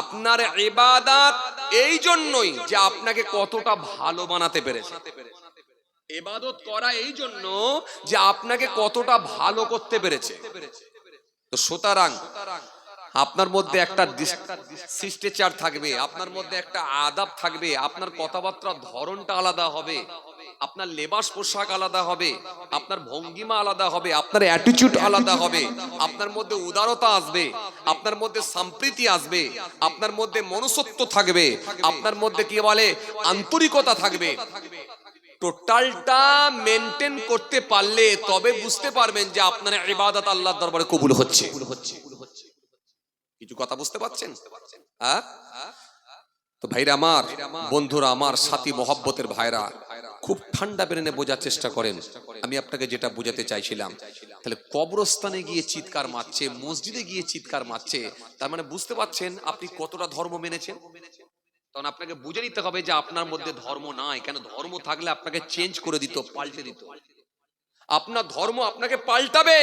আপনার ইবাদত এই জন্যই যে আপনাকে কতটা ভালো বানাতে পেরেছে। ইবাদত করা এই জন্য যে আপনাকে কতটা ভালো করতে পেরেছে। তো সুতরাং আপনার মধ্যে একটা শিষ্টাচার থাকবে, আপনার মধ্যে একটা আদাব থাকবে, আপনার কথাবার্তার ধরনটা আলাদা হবে, আপনার লেবাস পোশাক আলাদা হবে, আপনার ভঙ্গিমা আলাদা হবে, আপনার অ্যাটিটিউড আলাদা হবে, আপনার মধ্যে উদারতা আসবে, আপনার মধ্যে সম্প্রীতি আসবে, আপনার মধ্যে মনুষ্যত্ব থাকবে, আপনার মধ্যে কি বলে আন্তরিকতা থাকবে। টোটালটা মেনটেন করতে পারলে তবে বুঝতে পারবেন যে আপনার ইবাদত আল্লাহর দরবারে কবুল হচ্ছে। কিছু কথা বুঝতে পারছেন? হ্যাঁ। তো ভাইরা আমার, বন্ধুরা আমার, সাথী মহব্বতের ভাইরা, খুব ঠান্ডা ব্রেনে বোঝার চেষ্টা করেন। আমি আপনাকে যেটা বোঝাতে চাইছিলাম, তাহলে কবরস্থানে গিয়ে চিৎকার মারছে, মসজিদে গিয়ে চিৎকার মারছে, তার মানে বুঝতে পারছেন আপনি কতটা ধর্ম মেনেছেন। তখন আপনাকে বুঝে নিতে হবে যে আপনার মধ্যে ধর্ম নাই। কেন? ধর্ম থাকলে আপনাকে চেঞ্জ করে দিত, পাল্টে দিত। আপনার ধর্ম আপনাকে পাল্টাবে,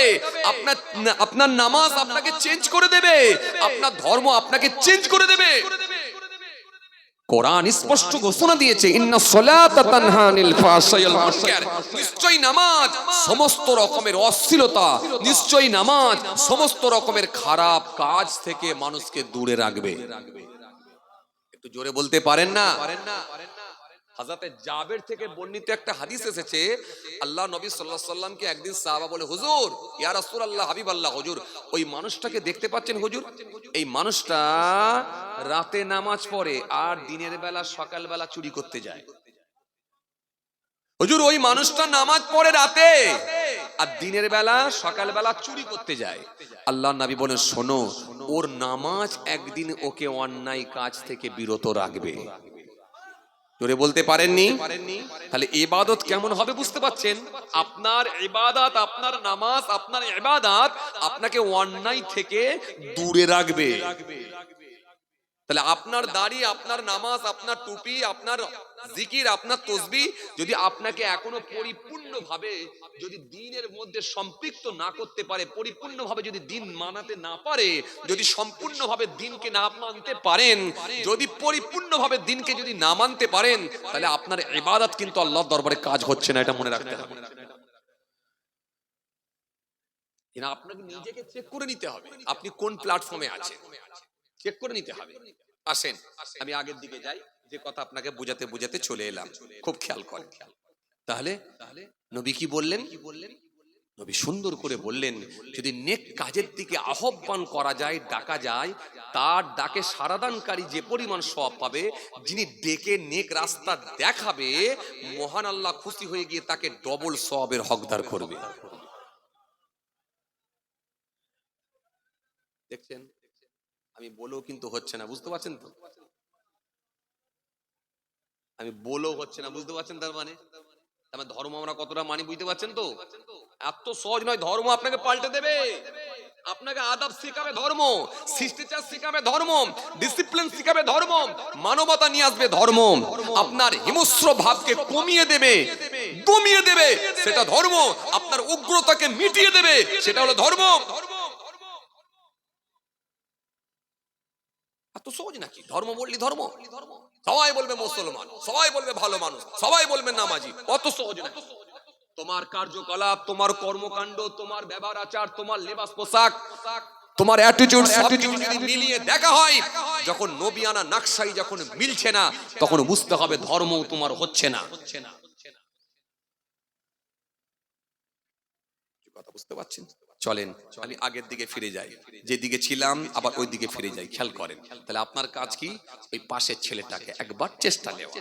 আপনার নামাজ আপনাকে চেঞ্জ করে দেবে, আপনার ধর্ম আপনাকে চেঞ্জ করে দেবে। কোরআন স্পষ্ট ঘোষণা দিয়েছে, ইন্নাস সালাতা তানহা আনিল ফাহশাই ওয়াল মুনকার। নিশ্চয়ই নামাজ সমস্ত রকমের অশ্লীলতা, নিশ্চয়ই নামাজ সমস্ত রকমের খারাপ কাজ থেকে মানুষকে দূরে রাখবে। একটু জোরে বলতে পারেন না? হযরতে জাবের থেকে বর্ণিত একটা হাদিস এসেছে, আল্লাহ নবী সাল্লাল্লাহু আলাইহি সাল্লামকে একদিন সাহাবা বলে, হুজুর, ইয়া রাসূলুল্লাহ, হাবিবাল্লাহ, হুজুর, ওই মানুষটাকে দেখতে পাচ্ছেন হুজুর? এই মানুষটা রাতে নামাজ পড়ে আর দিনের বেলা সকালবেলা চুরি করতে যায়। হুজুর, ওই মানুষটা নামাজ পড়ে রাতে আর দিনের বেলা সকালবেলা চুরি করতে যায়। আল্লাহর নবী বলেন, শোনো, ওর নামাজ একদিন ওকে অন্যায় কাজ থেকে বিরত রাখবে। জোরে বলতে পারেননি? তাহলে ইবাদত কেমন হবে বুঝতে পাচ্ছেন? আপনার ইবাদত, আপনার নামাজ, আপনার ইবাদত আপনাকে অন্যায় থেকে দূরে রাখবে। তাহলে আপনার দাড়ি, আপনার নামাজ, আপনার টুপি, আপনার জিকির, আপনার তাসবিহ যদি আপনাকে এখনো পরিপূর্ণভাবে যদি দ্বীনের মধ্যে সম্পৃক্ত না করতে পারে, পরিপূর্ণভাবে যদি দ্বীন মানাতে না পারে, যদি সম্পূর্ণভাবে দ্বীনকে না মানতে পারেন, যদি পরিপূর্ণভাবে দ্বীনকে যদি না মানতে পারেন, তাহলে আপনার ইবাদত কিন্তু আল্লাহর দরবারে কাজ হচ্ছে না, এটা মনে রাখতে হবে। এটা আপনাকে নিজেকে চেক করে নিতে হবে, আপনি কোন প্ল্যাটফর্মে আছেন, চেক করে নিতে হবে। আসেন আমি আগের দিকে যাই, যে কথা আপনাকে বুঝাতে বুঝাতে চলে এলাম, খুব খেয়াল করেন। তাহলে নবী কি বললেন? নবী সুন্দর করে বললেন, যদি নেক কাজের দিকে আহ্বান করা যায়, ডাকা যায়, তার ডাকে সাড়াদানকারী যে পরিমাণ সওয়াব পাবে, যিনি ডেকে নেক রাস্তা দেখাবে, মহান আল্লাহ খুশি হয়ে গিয়ে তাকে ডবল সওয়াবের হকদার করবে। দেখছেন, আমি বলেও কিন্তু হচ্ছে না, বুঝতে পারছেন তো? আমি বলেও হচ্ছে না, বুঝতে পারছেন? তার মানে ধর্ম আমরা কতটা মানি, বুঝতে পারছেন তো? এত সহজ নয়। ধর্ম আপনাকে পাল্টে দেবে, আপনাকে আদব শেখাবে ধর্ম, শিষ্টাচার শেখাবে ধর্ম, ডিসিপ্লিন শেখাবে ধর্ম, মানবতা নিয়ে আসবে ধর্ম, আপনার হিংস্র ভাবকে কমিয়ে দেবে, দমিয়ে দেবে, সেটা ধর্ম, আপনার উগ্রতাকে মিটিয়ে দেবে, সেটা হলো ধর্ম। এত সহজ নাকি? ধর্ম বললি ধর্ম, সবাই বলবে মুসলমান, সবাই বলবে ভালো মানুষ, সবাই বলবে নামাজি, অত সহজ না। তোমার কার্যকলাপ, তোমার কর্মকাণ্ড, তোমার ব্যবহার আচার, তোমার লেবাস পোশাক, তোমার অ্যাটিটিউড সবকিছু যদি মিলিয়ে দেখা হয়, যখন নবিয়ানা নকশাই যখন মিলছে না, তখন বুঝতে হবে ধর্ম তোমার হচ্ছে না। কথা বুঝতে পারছেন? চলেন আমি আগের দিকে ফিরে যাই, যেদিকে ছিলাম আবার ওই দিকে ফিরে যাই, খেয়াল করেন। তাহলে আপনার কাজ কি? ওই পাশের ছেলেটাকে একবার চেষ্টা নেওয়া,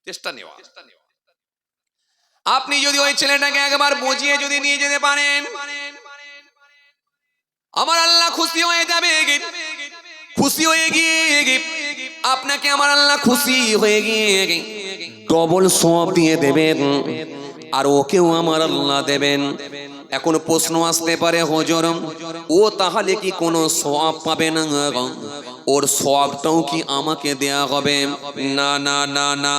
চেষ্টা নেওয়া। আপনি যদি ওই ছেলেটাকে একবার বুঝিয়ে যদি নিয়ে যেতে পারেন, আমার আল্লাহ খুশি হয়ে যাবে। খুশি হয়ে গিয়ে আপনাকে আমার আল্লাহ খুশি হয়ে গিয়ে ডবল সওয়াব দিয়ে দেবেন, আর ওকেও আমার আল্লাহ দেবেন। এখন প্রশ্ন আসতে পারে, হুজুর, ও তাহলে কি কোনো সওয়াব পাবে না? ওর সওয়াবটাও কি আমাকে দেয়া হবে? না না না না,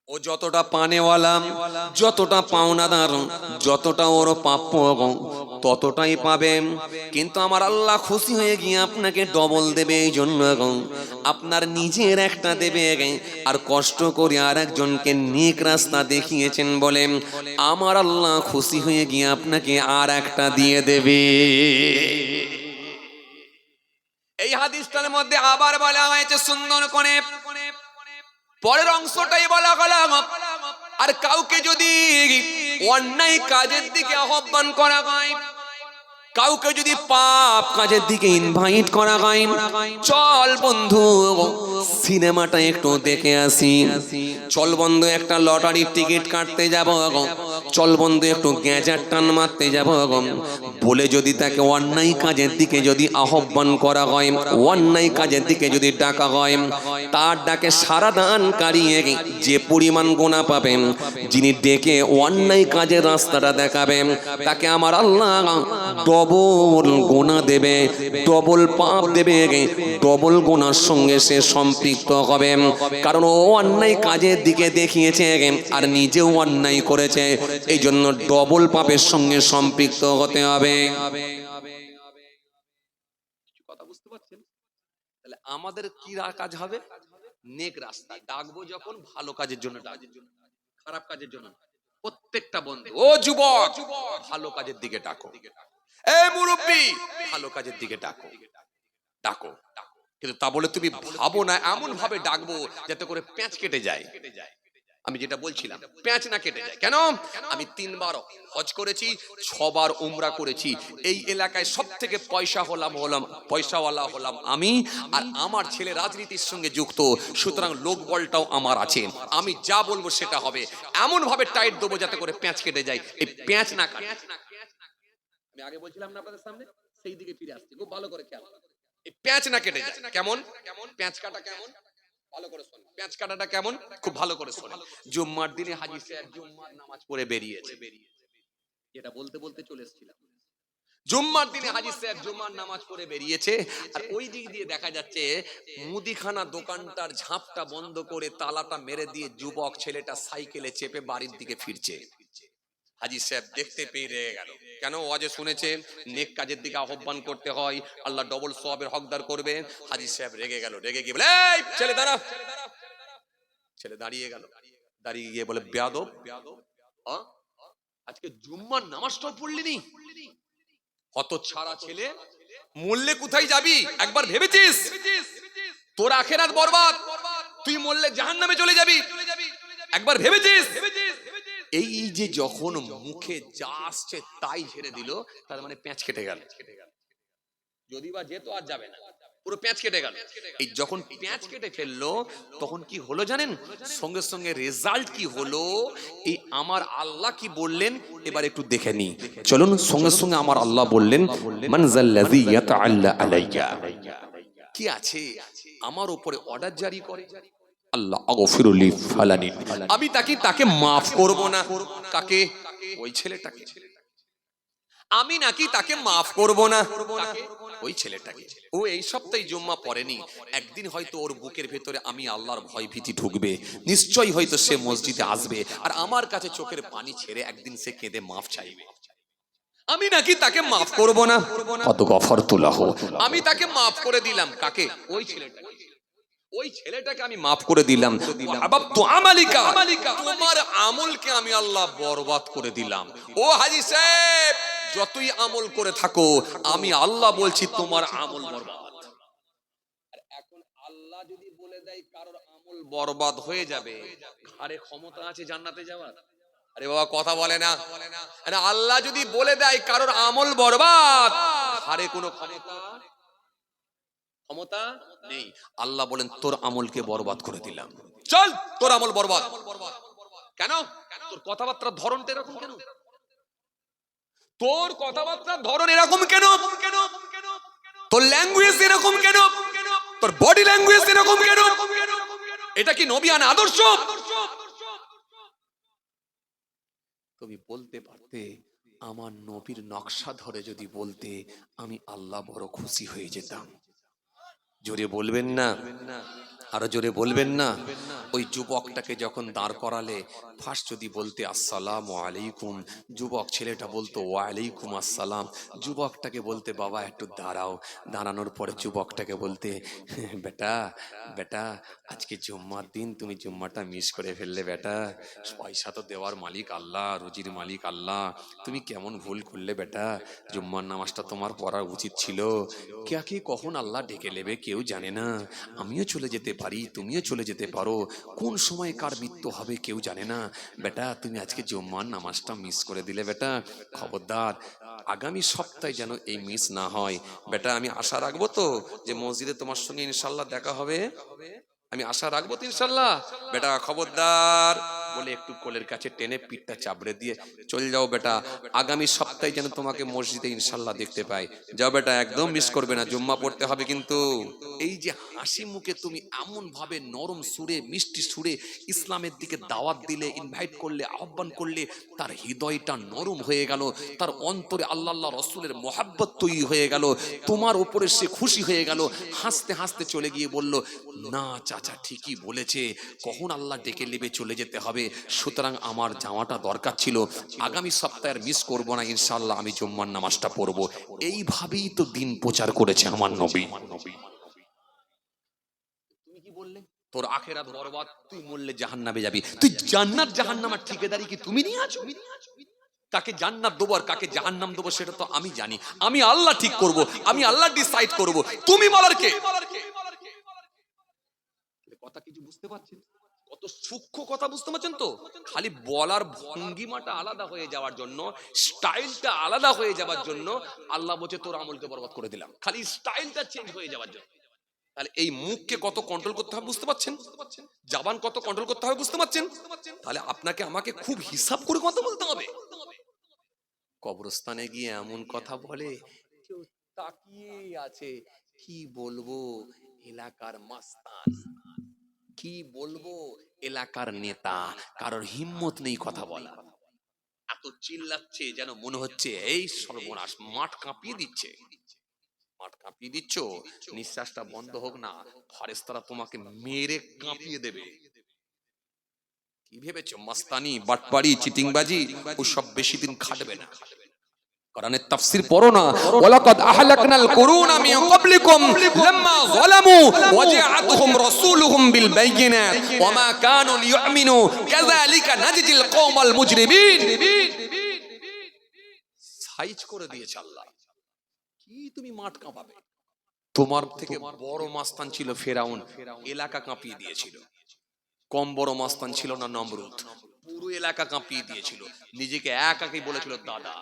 ও যতটা পানেওয়ালা, যতটা পাওনাদার, যতটা ওর প্রাপ্য ততটাই পাবে, কিন্তু আমার আল্লাহ খুশি হয়ে গিয়ে আপনাকে ডবল দেবে। এই জন্য আপনার নিজের একটা দেবে, আর কষ্ট করে আর একজনকে নেক রাস্তা দেখিয়েছেন বলে আমার আল্লাহ খুশি হয়ে গিয়ে আপনাকে আর একটা দিয়ে দেবে। এই হাদিসটার মধ্যে আবার বলা হয়েছে সুন্দর করে, পরের অংশটাই বলা হলো, আর কাউকে যদি অন্যায় কাজের দিকে আহ্বান করা হয়, কাউকে যদি পাপ কাজের দিকে ইনভাইট করা হয়, চল বন্ধু সিনেমাটা একটু দেখে আসি, চল বন্ধু একটা লটারির টিকিট কাটতে যাব, চল বন্ধু একটু গ্যাজার টান মারতে যাব বলে যদি তাকে অন্যায় কাজের দিকে যদি আহ্বান করা হয়, অন্যায় কাজের দিকে যদি ডাকা হয়, তার ডাকে সারা দানকারী যে পরিমাণ গুনাহ পাবেন, যিনি ডেকে অন্যায় কাজের রাস্তাটা দেখাবেন, তাকে আমার আল্লাহ ডবল গুনাহ দেবে, ডবল পাপ দেবে, ডবল গুনার সঙ্গে সে সম্পৃক্ত হবে। কারণ ও অন্যায় কাজের দিকে দেখিয়েছে আর নিজেও অন্যায় করেছে, এই জন্য ডবল পাপের সঙ্গে সম্পৃক্ত হতে হবে। কথা বুঝতে পারছেন? তাহলে আমাদের কি কাজ হবে? নেক রাস্তা ডাকবো যখন ভালো কাজের জন্য ডাকবো, খারাপ কাজের জন্য। প্রত্যেকটা বন্ধু, ও যুবক, ভালো কাজের দিকে ডাকো। এই মুরব্বি, ভালো কাজের দিকে ডাকো, ডাকো। কিন্তু তা বলে তুমি ভাবো না এমন ভাবে ডাকবো যাতে করে প্যাঁচ কেটে যায়। আমি যেটা বলছিলাম, প্যাঁচ না কেটে যায়। কেন? আমি 3 বার হজ করেছি, 6 বার উমরা করেছি। এই এলাকায় সব থেকে পয়সাওয়ালা হলাম আমি, আর আমার ছেলে রাজনীতির সঙ্গে যুক্ত, সুতরাং লোক বলটাও আমার আছে। আমি যা বলবো সেটা হবে, এমন ভাবে টাইট দেবো যাতে করে প্যাঁচ কেটে যায়। এই প্যাঁচ না কাটে। আমি আগে বলছিলাম না আপনাদের সামনে, সেই দিকে ফিরে আসছি, খুব ভালো করে খেয়াল। এই প্যাঁচ না কেটে যায়। কেমন? প্যাঁচ কাটা কেমন? ভালো করে শোনেন, প্যাঁচ কাটাটা কেমন খুব ভালো করে শোনেন। জুম্মার দিনে হাজী সাহেব জুম্মার নামাজ পড়ে বেরিয়েছে, যেটা বলতে বলতে চলে এসেছিলাম। জুম্মার দিনে হাজী সাহেব জুম্মার নামাজ পড়ে বেরিয়েছে, আর ওই দিক দিয়ে দেখা যাচ্ছে মুদিখানা দোকানটার ঝাঁপটা বন্ধ করে তালাটা মেরে দিয়ে যুবক ছেলেটা সাইকেলে চেপে বাড়ির দিকে ফিরছে। হাজী সাহেব দেখতে পেয়ে রেগে গেল। কেন? ওয়াজে শুনেছে নেক কাজের দিকে আহ্বান করতে হয়, আল্লাহ ডবল সওয়াবের হকদার করবে। হাজী সাহেব রেগে গেল, রেগে গিয়ে বলে, এই ছেলে দাঁড়া। ছেলে দাঁড়িয়ে গেল, দাঁড়িয়ে গিয়ে বলে, বেয়াদব, আজকে জুম্মার নামাজটাও পড়লি নি? হতচ্ছাড়া ছেলে, মরলে কোথায় যাবি একবার ভেবেছিস? তোর আখিরাত বরবাদ, তুই মরলে জাহান্নামে চলে যাবি, একবার ভেবেছিস? এই যে যখন মুখে যা আসছে তাই ঝেড়ে দিল, তার মানে প্যাঁচ কেটে গেল। যদি বা যেত আর যাবে না, পুরো প্যাঁচ কেটে গেল। এই যখন প্যাঁচ কেটে ফেললো তখন কি হলো জানেন? সঙ্গে সঙ্গে রেজাল্ট কি হলো? এই আমার আল্লাহ কি বললেন এবার একটু দেখে নি, চলুন। সঙ্গে সঙ্গে আমার আল্লাহ বললেন, মানজাল্লাযী ইয়াতাআল্লা আলাইয়া, কি আছে আমার উপরে অর্ডার জারি করে, আল্লাহ আগফিরুলি ফালানি, আমি তাকে মাফ করব না। কাকে? ওই ছেলেটাকে। আমি নাকি তাকে মাফ করব না, ওই ছেলেটাকে। ও এই সপ্তাহে জুম্মা পড়েনি, একদিন হয়তো ওর বুকের ভেতরে আমি আল্লাহর ভয় ভীতি ঢুকবে, নিশ্চয়ই হয়তো সে মসজিদে আসবে, আর আমার কাছে চোখের পানি ছেড়ে একদিন সে কেঁদে মাফ চাইবে। আমি নাকি তাকে মাফ করব না, কত গফরতু লাহু, আমি তাকে মাফ করে দিলাম। কাকে? ওই ছেলেটাকে। ওই ছেলেটাকে আমি মাফ করে দিলাম। আবাবতু আমালিকা, তোমার আমলকে আমি আল্লাহ বরবাদ করে দিলাম। ও হাজী সাহেব, যতই আমল করে থাকো, আমি আল্লাহ বলছি তোমার আমল বরবাদ। আর এখন আল্লাহ যদি বলে দেয় কারোর আমল বরবাদ হয়ে যাবে, ঘাড়ে ক্ষমতা আছে জান্নাতে যাওয়ার? আরে বাবা কথা বলে না। আরে আল্লাহ যদি বলে দেয় কারোর আমল বরবাদ, ঘাড়ে কোনো ক্ষমতা নেই। আল্লাহ বলেন তোর আমলকে বরবাদ করে দিলাম, চল তোর আমল বরবাদ। কেন? তোর কথাবার্তার ধরনটা এরকম কেন? তোর কথাবার্তার ধরন এরকম কেন? তোর ল্যাঙ্গুয়েজ এরকম কেন? তোর বডি ল্যাঙ্গুয়েজ এরকম কেন? এটা কি নবিয়ানা আদর্শ? তুমি বলতে পারতে, আমার নবীর নকশা ধরে যদি বলতে, আমি আল্লাহ বড় খুশি হয়ে যেতাম। জোরে বলবেন না, আরো জোরে বলবেন না। ওই যুবকটাকে যখন দাঁড় করালে, ফার্স্ট যদি বলতে আসসালামু আলাইকুম, যুবক ছেলেটা বলতো ওয়ালাইকুম আসসালাম। যুবকটাকে বলতে বাবা একটু দাঁড়াও, দাঁড়ানোর পরে যুবকটাকে বলতে বেটা বেটা আজকে জুম্মার দিন, তুমি জুম্মাটা মিস করে ফেললে বেটা, পয়সা তো দেওয়ার মালিক আল্লাহ, রুজির মালিক আল্লাহ, তুমি কেমন ভুল করলে বেটা, জুম্মার নামাজটা তোমার পড়া উচিত ছিল। কে কখন আল্লাহ ডেকে নেবে কেউ জানে না, আমিও চলে যেতে পারি, তুমিও চলে যেতে পারো, কোন সময় কার মৃত্যু হবে কেউ জানে না। বেটা তুমি আজকে জুম্মার নামাজটা মিস করে দিলে বেটা, খবরদার আগামী সপ্তাহে যেন এই মিস না হয়। বেটা আমি আশা রাখবো তো যে মসজিদে তোমার সঙ্গে ইনশাল্লাহ দেখা হবে, আমি আশা রাখবো তো ইনশাল্লাহ। বেটা খবরদার বলে একটু কোলের কাছে টেনে পিঠটা চাপড়ে দিয়ে চলে যাও বেটা, আগামী সপ্তাহে যেন তোমাকে মসজিদে ইনশাল্লাহ দেখতে পাই। যাও বেটা, একদম মিস করবে না, জুম্মা পড়তে হবে কিন্তু। এই যে হাসি মুখে তুমি এমন ভাবে নরম সুরে মিষ্টি সুরে ইসলামের দিকে দাওয়াত দিলে, ইনভাইট করলে, আহ্বান করলে, তার হৃদয়টা নরম হয়ে গেল, তার অন্তরে আল্লাহ আল্লাহ রসুলের মোহাব্বত তৈরি হয়ে গেল, তোমার উপরে সে খুশি হয়ে গেল, হাসতে হাসতে চলে গিয়ে বলল না চাচা ঠিকই বলেছে, কখন আল্লাহ ডেকে নেবে চলে যেতে হবে, সুতরাং আমার যাওয়াটা দরকার ছিল, আগামী সপ্তাহে মিস করব না, ইনশাআল্লাহ আমি জুম্মার নামাজটা পড়বো। এইভাবেই তো দিন প্রচার করেছে আমার নবী। তুমি কি বললে তোর আখেরাত বরবাদ, তুই মরলে জাহান্নামে যাবি, তুই জান্নাত জাহান্নামের ঠিকাদারি কি তুমি নিয়ে আছো? কাকে জান্নাত দেবো আর কাকে জাহান্নাম দেবো সেটা তো আমি জানি, আমি আল্লাহ ঠিক করব, আমি আল্লাহ ডিসাইড করব, তুমি বলার কে? কথা কিছু বুঝতে পারছেন? কত সূক্ষ্ম কথা বুঝতে পারছেন তো? খালি বলার ভঙ্গিমাটা আলাদা হয়ে যাওয়ার জন্য, স্টাইলটা আলাদা হয়ে যাওয়ার জন্য আল্লাহ বলছে তোর আমলকে বরবাদ করে দিলাম, খালি স্টাইলটা চেঞ্জ হয়ে যাওয়ার জন্য। তাহলে এই মুখকে কত কন্ট্রোল করতে হবে বুঝতে পারছেন? জবান কত কন্ট্রোল করতে হবে বুঝতে পারছেন? তাহলে আপনাকে আমাকে খুব হিসাব করে কথা বলতে হবে। কবরস্থানে গিয়ে এমন কথা বলে, কেউ তাকিয়ে আছে, কি বলবো এলাকার মাস্তান, কি বলবো এলাকার নেতা, কারোর হিম্মত নেই কথা বলা, এত চিল্লাচ্ছে যেন মনে হচ্ছে এই সর্বনাশ, মাঠ কাঁপিয়ে দিচ্ছে, মাঠ কাঁপিয়ে দিচ্ছ, নিঃশ্বাসটা বন্ধ হোক না, ফেরেশতারা তোমাকে মেরে কাঁপিয়ে দেবে। কি ভেবেছো মাস্তানি বাটপাড়ি চিটিংবাজি ওসব বেশি দিন খাটবে না। কোরআনের তাফসীর পড়ো না, ওয়ালাকাদ আহলাকনাল কুরুনা মিন ক্বাবলিকুম লাম্মা যালামু ওয়াজাআতুহুম রাসূলুহুম বিল বাইয়িনাত ওয়ামা কানু লিয়ুমিনু কাযালিকা নাজজিল কওমাল মুজরিমিন। সাইজ করে দিয়েছে আল্লাহ, কি তুমি মাঠ কাঁপাবে? তোমার থেকে বড় মাস্তান ছিল ফেরাউন, এলাকা কাঁপিয়ে দিয়েছিল। কম বড় মাস্তান ছিল না নমরুদ, পুরো এলাকা কাঁপিয়ে দিয়েছিল, নিজেকে একাই বলেছিল দাদা,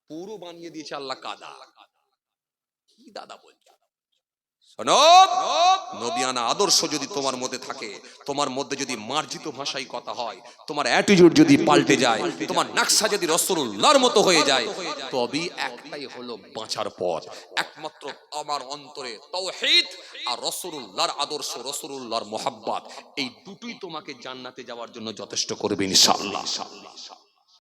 পুরো বানিয়ে দিয়েছে আল্লাহ কাদা। কি দাদা বলছে? শোনো, নবিয়ানা আদর্শ যদি তোমার মধ্যে থাকে, তোমার মধ্যে যদি মার্জিত ভাষায় কথা হয়, তোমার অ্যাটিটিউড যদি পাল্টে যায়, তোমার নকশা যদি রাসূলুল্লাহর মতো হয়ে যায়, তবেই একটাই হলো বাঁচার পথ। একমাত্র আমার অন্তরে তাওহীদ আর রাসূলুল্লাহর আদর্শ, রাসূলুল্লাহর মোহাব্বত, এই দুটোই তোমাকে জান্নাতে যাওয়ার জন্য যথেষ্ট করবে ইনশাআল্লাহ।